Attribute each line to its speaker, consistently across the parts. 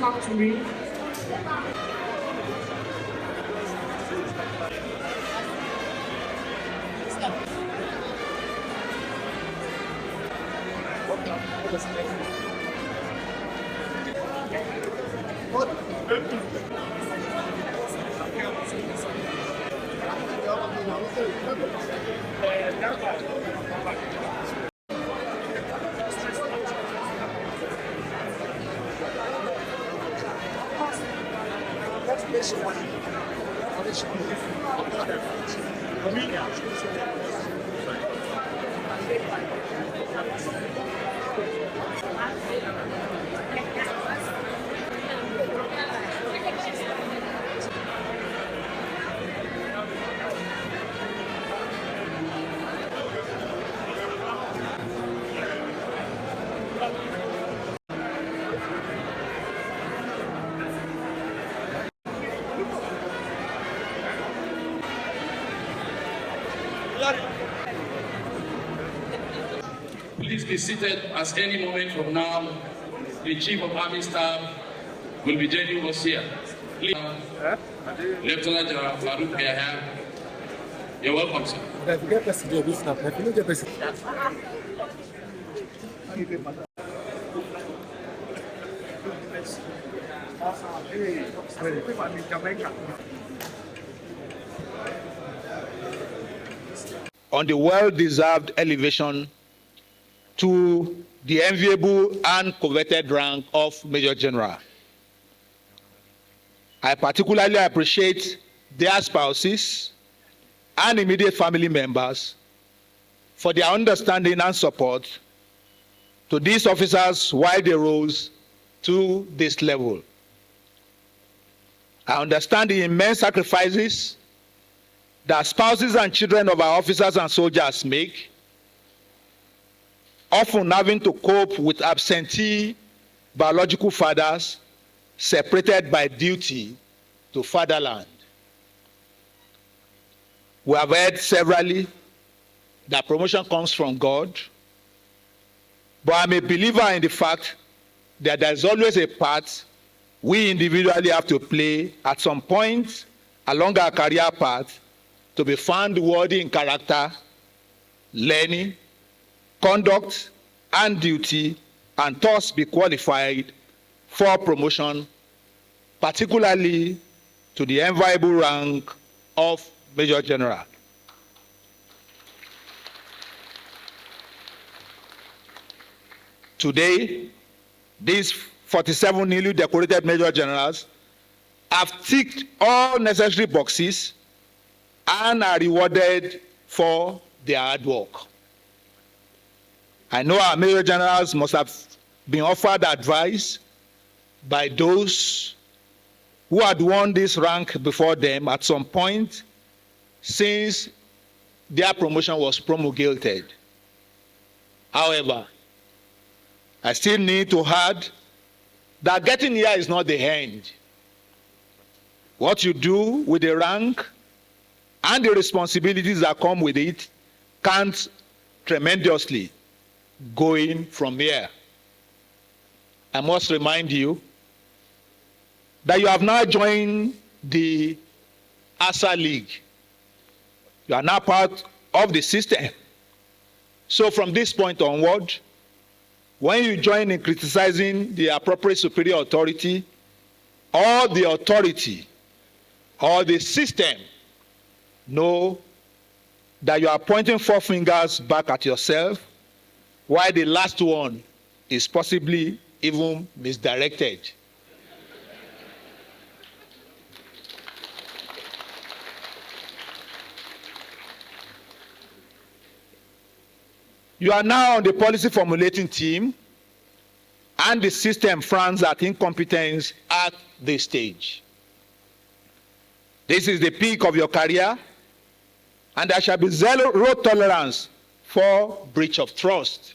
Speaker 1: talk to me.
Speaker 2: Please be seated, as any moment from now, the Chief of Army Staff will be joining us here. Please, Lieutenant General Farouk Yahya, you're welcome, sir.
Speaker 3: On the well-deserved elevation to the enviable and coveted rank of Major General. I particularly appreciate their spouses and immediate family members for their understanding and support to these officers while they rose to this level. I understand the immense sacrifices that spouses and children of our officers and soldiers make, often having to cope with absentee biological fathers separated by duty to fatherland. We have heard severally that promotion comes from God, but I'm a believer in the fact that there is always a part we individually have to play at some point along our career path to be found worthy in character, learning, conduct, and duty, and thus be qualified for promotion, particularly to the enviable rank of Major General. Today, these 47 newly decorated Major Generals have ticked all necessary boxes and are rewarded for their hard work. I know our Major Generals must have been offered advice by those who had won this rank before them at some point since their promotion was promulgated. However, I still need to add that getting here is not the end. What you do with the rank and the responsibilities that come with it counts tremendously going from here. I must remind you that you have now joined the ASA League. You are now part of the system. So from this point onward, when you join in criticizing the appropriate superior authority or the authority or the system, know that you are pointing four fingers back at yourself, while the last one is possibly even misdirected. You are now on the policy formulating team, and the system frowns at incompetence at this stage. This is the peak of your career, and there shall be zero tolerance for breach of trust.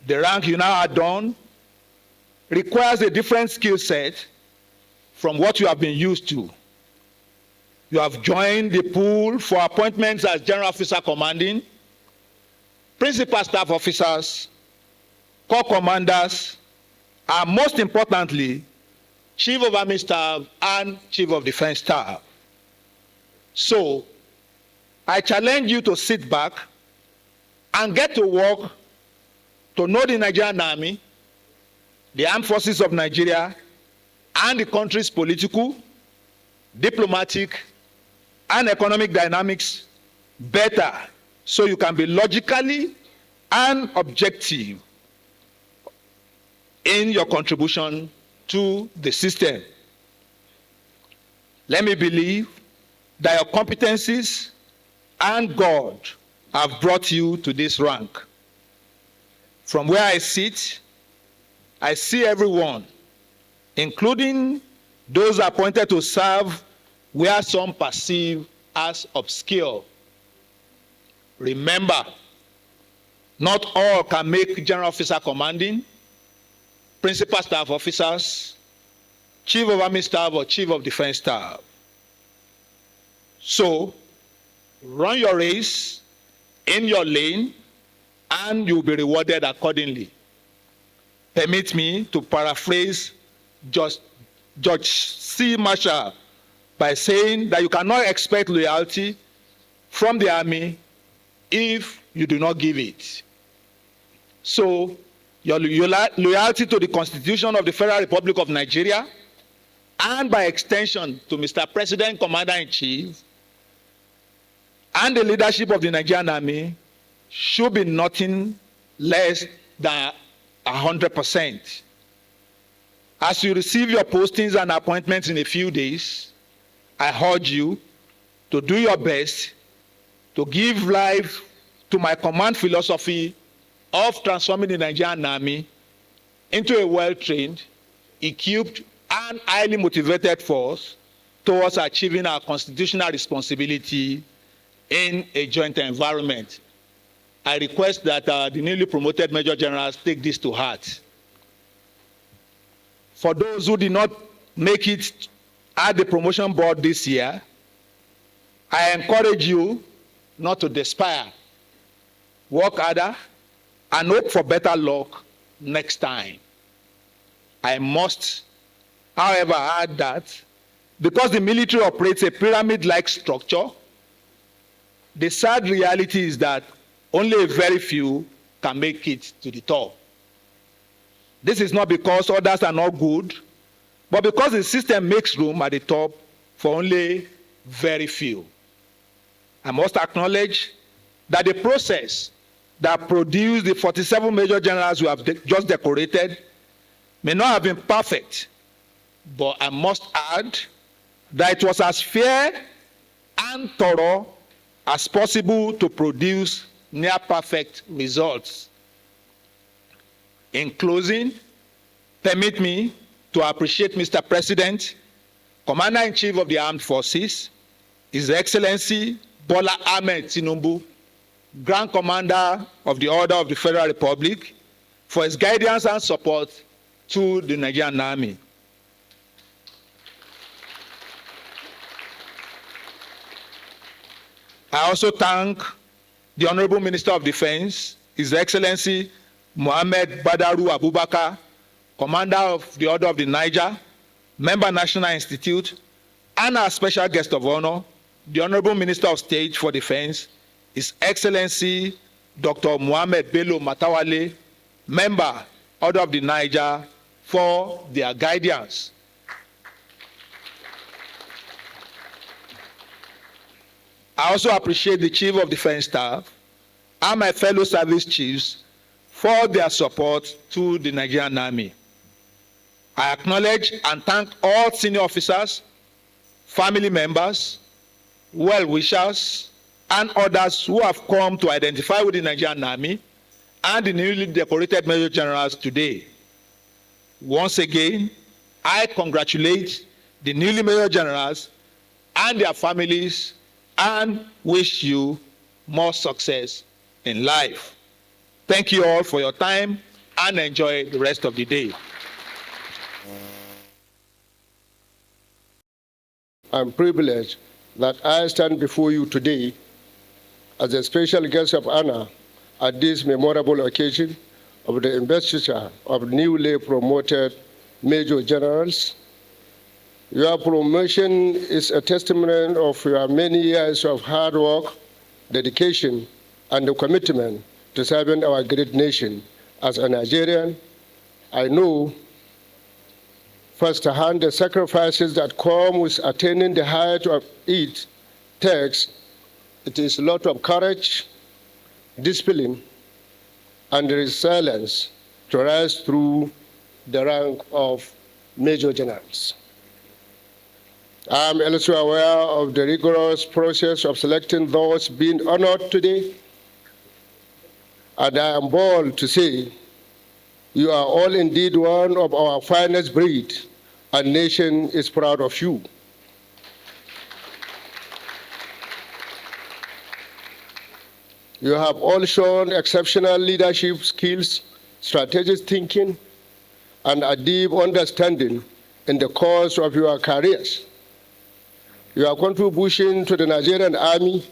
Speaker 3: The rank you now adorn requires a different skill set from what you have been used to. You have joined the pool for appointments as General Officer Commanding, Principal Staff Officers, Corps Commanders, and most importantly, Chief of Army Staff and Chief of Defense Staff. So, I challenge you to sit back and get to work to know the Nigerian Army, the armed forces of Nigeria, and the country's political, diplomatic, and economic dynamics better, so you can be logically and objective in your contribution to the system. Let me believe that your competencies and God have brought you to this rank. From where I sit, I see everyone, including those appointed to serve where some perceive as obscure. Remember, not all can make general officer commanding, principal staff officers, chief of army staff, or chief of defense staff. So, run your race in your lane, and you'll be rewarded accordingly. Permit me to paraphrase Judge C. Marshall by saying that you cannot expect loyalty from the army if you do not give it. So, your loyalty to the Constitution of the Federal Republic of Nigeria, and by extension to Mr. President, Commander-in-Chief, and the leadership of the Nigerian Army, should be nothing less than 100%. As you receive your postings and appointments in a few days, I urge you to do your best to give life to my command philosophy of transforming the Nigerian Army into a well-trained, equipped, and highly motivated force towards achieving our constitutional responsibility in a joint environment. I request that the newly promoted Major Generals take this to heart. For those who did not make it at the promotion board this year, I encourage you not to despair. Work harder and hope for better luck next time. I must, however, add that because the military operates a pyramid-like structure, the sad reality is that only a very few can make it to the top. This is not because others are not good, but because the system makes room at the top for only very few. I must acknowledge that the process that produced the 47 Major Generals we have just decorated may not have been perfect, but I must add that it was as fair and thorough as possible to produce near-perfect results. In closing, permit me to appreciate Mr. President, Commander-in-Chief of the Armed Forces, His Excellency Bola Ahmed Tinubu, Grand Commander of the Order of the Federal Republic, for his guidance and support to the Nigerian Army. I also thank the Honorable Minister of Defense, His Excellency Mohammed Badaru Abubakar, Commander of the Order of the Niger, Member National Institute, and our special guest of honor, the Honorable Minister of State for Defense, His Excellency Dr. Mohammed Bello Matawale, Member, Order of the Niger, for their guidance. I also appreciate the Chief of Defense Staff and my fellow service chiefs for their support to the Nigerian Army. I acknowledge and thank all senior officers, family members, well-wishers, and others who have come to identify with the Nigerian Army and the newly decorated Major Generals today. Once again, I congratulate the newly Major Generals and their families and wish you more success in life. Thank you all for your time and enjoy the rest of the day.
Speaker 1: I'm privileged that I stand before you today as a special guest of honor at this memorable occasion of the investiture of newly promoted Major Generals. Your promotion is a testament of your many years of hard work, dedication, and the commitment to serving our great nation. As a Nigerian, I know firsthand the sacrifices that come with attaining the height of it takes. It is a lot of courage, discipline, and resilience to rise through the rank of Major Generals. I am also aware of the rigorous process of selecting those being honored today, and I am bold to say you are all indeed one of our finest breed, and nation is proud of you. You have all shown exceptional leadership skills, strategic thinking, and a deep understanding in the course of your careers. Your contribution to the Nigerian Army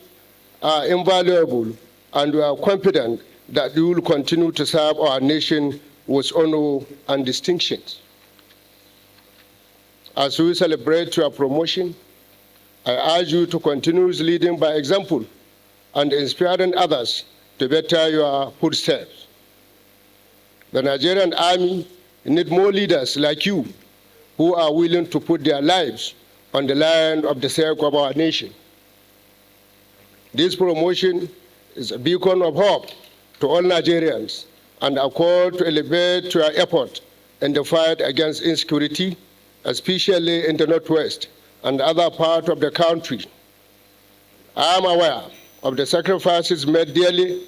Speaker 1: are invaluable, and we are confident that you will continue to serve our nation with honor and distinction. As we celebrate your promotion, I urge you to continue leading by example and inspiring others to better your footsteps. The Nigerian Army needs more leaders like you who are willing to put their lives on the line of the sake of our nation. This promotion is a beacon of hope to all Nigerians and a call to elevate your effort in the fight against insecurity, especially in the Northwest and other parts of the country. I am aware of the sacrifices made daily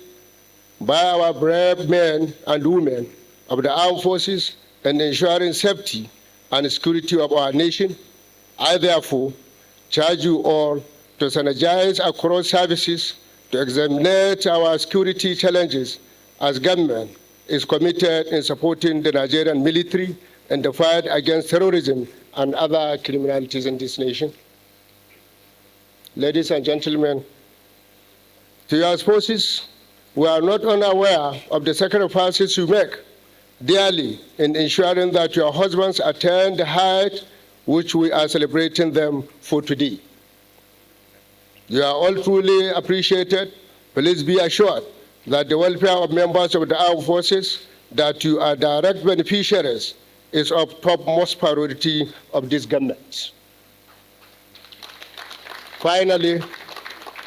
Speaker 1: by our brave men and women of the armed forces in ensuring safety and security of our nation. I therefore charge you all to synergize across services to examine our security challenges as government is committed in supporting the Nigerian military in the fight against terrorism and other criminalities in this nation. Ladies and gentlemen, to your spouses, we are not unaware of the sacrifices you make daily in ensuring that your husbands attain the height which we are celebrating them for today. You are all truly appreciated. Please be assured that the welfare of members of the armed forces that you are direct beneficiaries is of topmost priority of this government. Finally,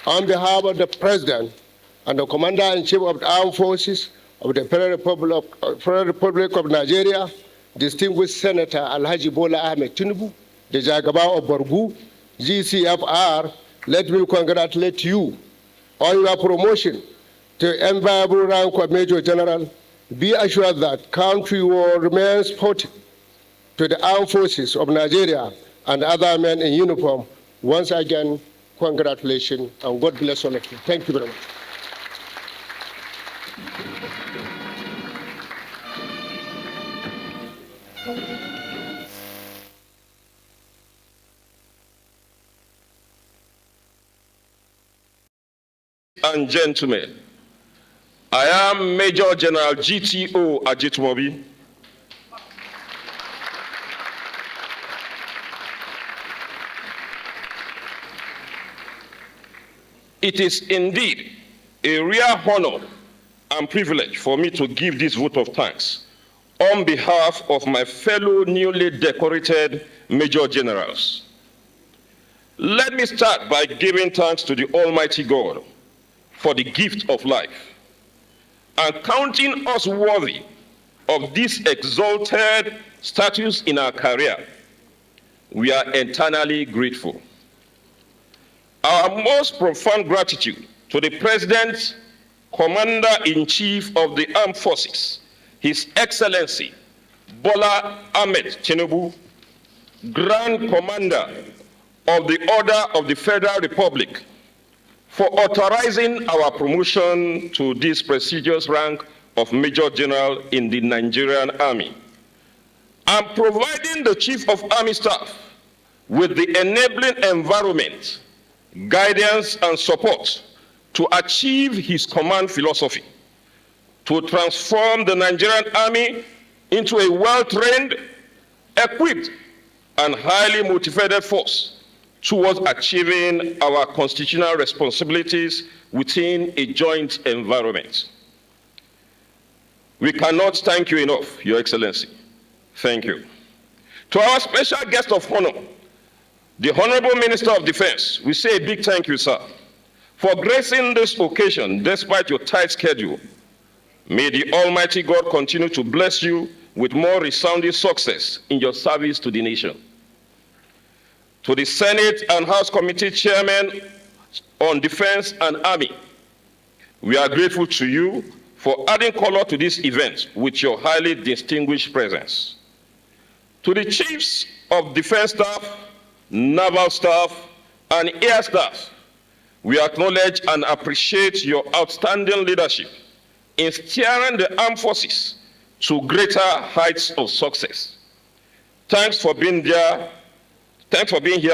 Speaker 1: on behalf of the President and the Commander-in-Chief of the Armed Forces of the Federal Republic of Nigeria, distinguished Senator Alhaji Bola Ahmed Tinubu, the Jagaba of Borgu, GCFR, let me congratulate you on your promotion to enviable rank of Major General. Be assured that country will remain supportive to the armed forces of Nigeria and other men in uniform. Once again, congratulations and God bless all of you. Thank you very much.
Speaker 4: And gentlemen, I am Major General GTO Ajitomobi. It is indeed a rare honor and privilege for me to give this vote of thanks on behalf of my fellow newly decorated Major Generals. Let me start by giving thanks to the Almighty God for the gift of life and counting us worthy of this exalted status in our career. We are eternally grateful. Our most profound gratitude to the President, Commander-in-Chief of the Armed Forces, His Excellency Bola Ahmed Tinubu, Grand Commander of the Order of the Federal Republic, for authorizing our promotion to this prestigious rank of Major General in the Nigerian Army, and providing the Chief of Army Staff with the enabling environment, guidance, and support to achieve his command philosophy, to transform the Nigerian Army into a well-trained, equipped, and highly motivated force towards achieving our constitutional responsibilities within a joint environment. We cannot thank you enough, Your Excellency. Thank you. To our special guest of honor, the Honorable Minister of Defense, we say a big thank you, sir, for gracing this occasion despite your tight schedule. May the Almighty God continue to bless you with more resounding success in your service to the nation. To the Senate and House Committee Chairman on Defense and Army, we are grateful to you for adding color to this event with your highly distinguished presence. To the Chiefs of Defense Staff, Naval Staff, and Air Staff, we acknowledge and appreciate your outstanding leadership in steering the armed forces to greater heights of success. Thanks for being here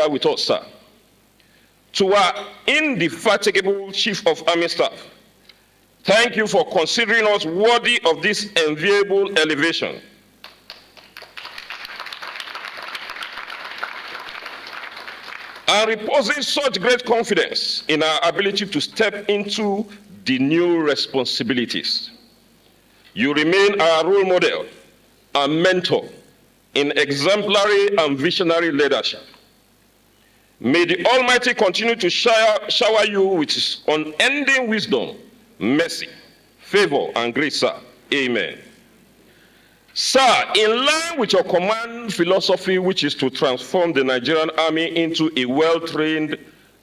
Speaker 4: with us, sir. To our indefatigable Chief of Army Staff, thank you for considering us worthy of this enviable elevation. And reposing such great confidence in our ability to step into the new responsibilities. You remain our role model and mentor in exemplary and visionary leadership. May the Almighty continue to shower you with His unending wisdom, mercy, favor, and grace, sir. Amen. Sir, in line with your command philosophy, which is to transform the Nigerian Army into a well-trained,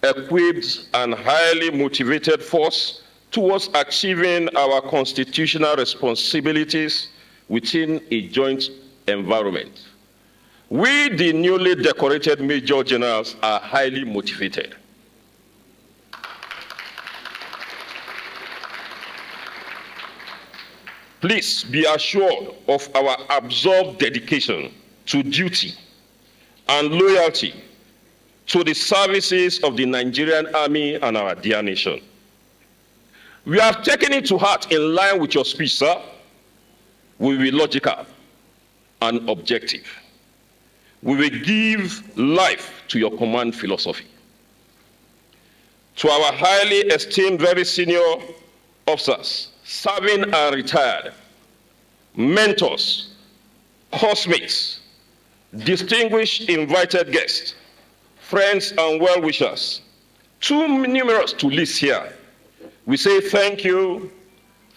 Speaker 4: equipped, and highly motivated force towards achieving our constitutional responsibilities within a joint environment, we, the newly decorated Major Generals, are highly motivated. Please be assured of our absorbed dedication to duty and loyalty to the services of the Nigerian Army and our dear nation. We have taken it to heart in line with your speech, sir. We will be logical and objective. We will give life to your command philosophy. To our highly esteemed, very senior officers, serving and retired, mentors, housemates, distinguished invited guests, friends and well-wishers, too numerous to list here, we say thank you,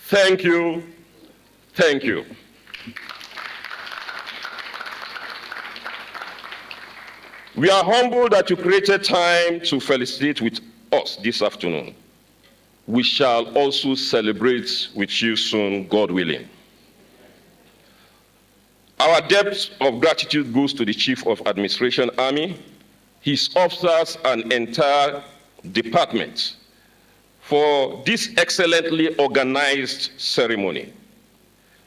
Speaker 4: thank you, thank you. We are humbled that you created time to felicitate with us this afternoon. We shall also celebrate with you soon, God willing. Our debt of gratitude goes to the Chief of Administration Army, his officers and entire department for this excellently organized ceremony.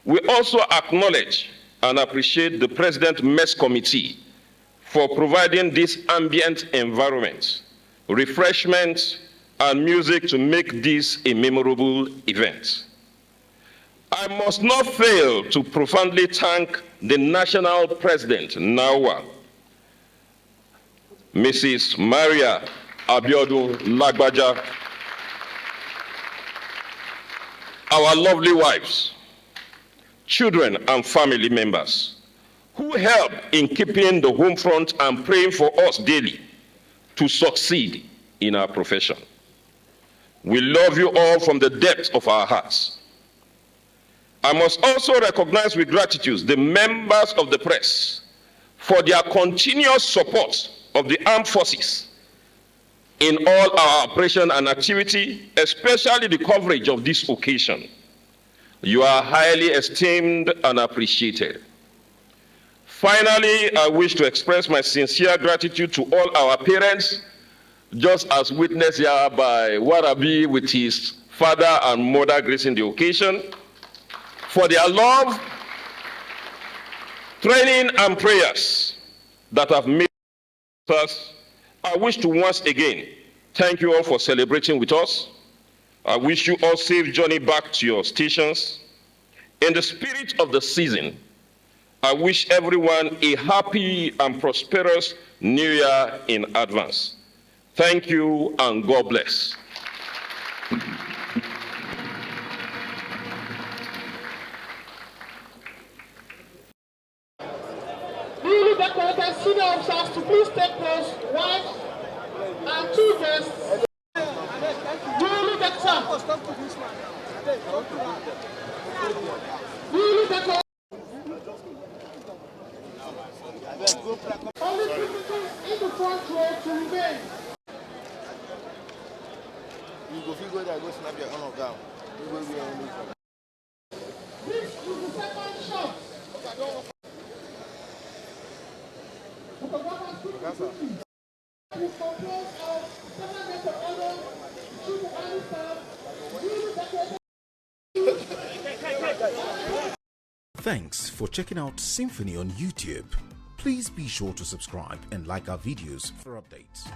Speaker 4: We also acknowledge and appreciate the President Mess Committee for providing this ambient environment, refreshments, and music to make this a memorable event. I must not fail to profoundly thank the National President, Nawa, Mrs. Maria Abiodun Lagbaja, our lovely wives, children, and family members who help in keeping the home front and praying for us daily to succeed in our profession. We love you all from the depths of our hearts. I must also recognize with gratitude the members of the press for their continuous support of the armed forces in all our operation and activity, especially the coverage of this occasion. You are highly esteemed and appreciated. Finally, I wish to express my sincere gratitude to all our parents, just as witnessed here by Warabi with his father and mother gracing the occasion, for their love, training, and prayers that have made us. I wish to once again thank you all for celebrating with us. I wish you all safe journey back to your stations. In the spirit of the season, I wish everyone a happy and prosperous New Year in advance. Thank you and God bless.
Speaker 5: Newly decorated senior officers to please take place, wives and 2 guests. Newly decorated. Newly decorated. Only people in the front row to remain.
Speaker 6: You go figure that go snap your honor down. You will be on me.
Speaker 5: This is the second shot.
Speaker 7: Thanks for checking out SYMFONI on YouTube. Please be sure to subscribe and like our videos for updates.